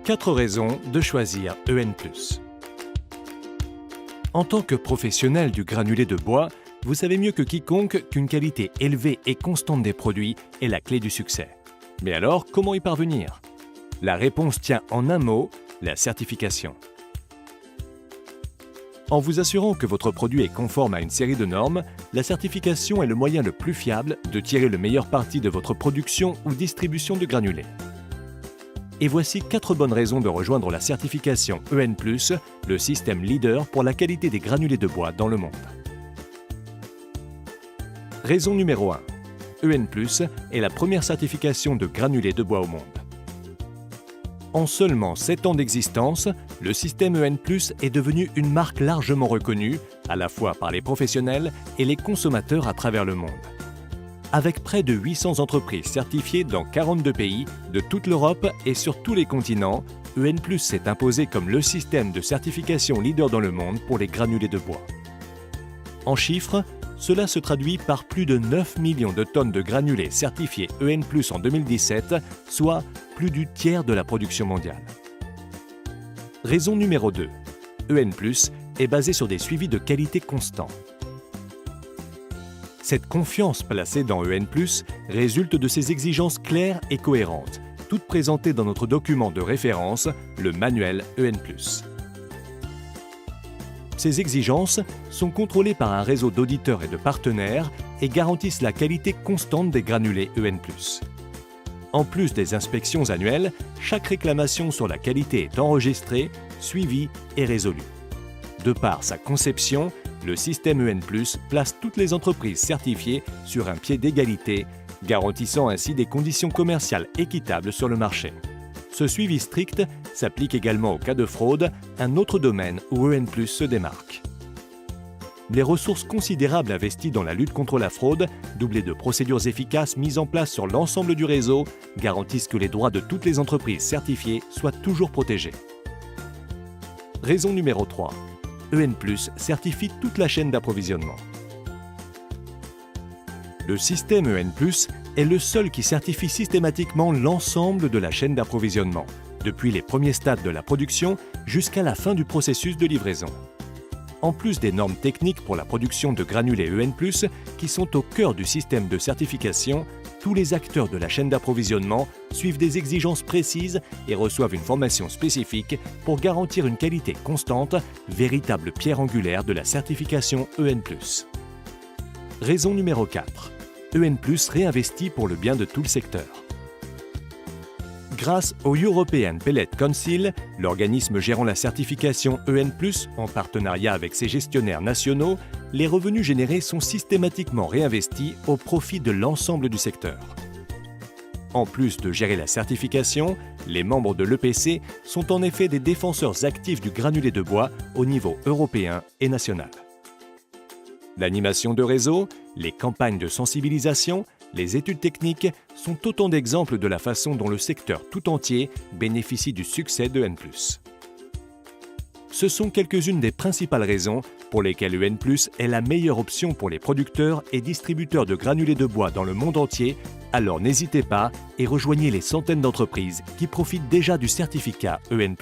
4 raisons de choisir EN+. En tant que professionnel du granulé de bois, vous savez mieux que quiconque qu'une qualité élevée et constante des produits est la clé du succès. Mais alors, comment y parvenir? La réponse tient en un mot, la certification. En vous assurant que votre produit est conforme à une série de normes, la certification est le moyen le plus fiable de tirer le meilleur parti de votre production ou distribution de granulés. Et voici 4 bonnes raisons de rejoindre la certification EN+, le système leader pour la qualité des granulés de bois dans le monde. Raison numéro 1. EN+ est la première certification de granulés de bois au monde. En seulement 7 ans d'existence, le système EN+ est devenu une marque largement reconnue, à la fois par les professionnels et les consommateurs à travers le monde. Avec près de 800 entreprises certifiées dans 42 pays de toute l'Europe et sur tous les continents, EN+ s'est imposé comme le système de certification leader dans le monde pour les granulés de bois. En chiffres, cela se traduit par plus de 9 millions de tonnes de granulés certifiés EN+ en 2017, soit plus du tiers de la production mondiale. Raison numéro 2. EN+ est basé sur des suivis de qualité constants. Cette confiance placée dans EN+, résulte de ces exigences claires et cohérentes, toutes présentées dans notre document de référence, le manuel EN+. Ces exigences sont contrôlées par un réseau d'auditeurs et de partenaires et garantissent la qualité constante des granulés EN+. En plus des inspections annuelles, chaque réclamation sur la qualité est enregistrée, suivie et résolue. De par sa conception, le système EN+ place toutes les entreprises certifiées sur un pied d'égalité, garantissant ainsi des conditions commerciales équitables sur le marché. Ce suivi strict s'applique également au cas de fraude, un autre domaine où EN+ se démarque. Les ressources considérables investies dans la lutte contre la fraude, doublées de procédures efficaces mises en place sur l'ensemble du réseau, garantissent que les droits de toutes les entreprises certifiées soient toujours protégés. Raison numéro 3. EN+ certifie toute la chaîne d'approvisionnement. Le système EN+ est le seul qui certifie systématiquement l'ensemble de la chaîne d'approvisionnement, depuis les premiers stades de la production jusqu'à la fin du processus de livraison. En plus des normes techniques pour la production de granulés EN+, qui sont au cœur du système de certification, tous les acteurs de la chaîne d'approvisionnement suivent des exigences précises et reçoivent une formation spécifique pour garantir une qualité constante, véritable pierre angulaire de la certification EN+. Raison numéro 4. EN+ réinvestit pour le bien de tout le secteur. Grâce au European Pellet Council, l'organisme gérant la certification EN+, en partenariat avec ses gestionnaires nationaux, les revenus générés sont systématiquement réinvestis au profit de l'ensemble du secteur. En plus de gérer la certification, les membres de l'EPC sont en effet des défenseurs actifs du granulé de bois au niveau européen et national. L'animation de réseau, les campagnes de sensibilisation, les études techniques sont autant d'exemples de la façon dont le secteur tout entier bénéficie du succès d'EN+. Ce sont quelques-unes des principales raisons pour lesquelles EN+ est la meilleure option pour les producteurs et distributeurs de granulés de bois dans le monde entier, alors n'hésitez pas et rejoignez les centaines d'entreprises qui profitent déjà du certificat EN+.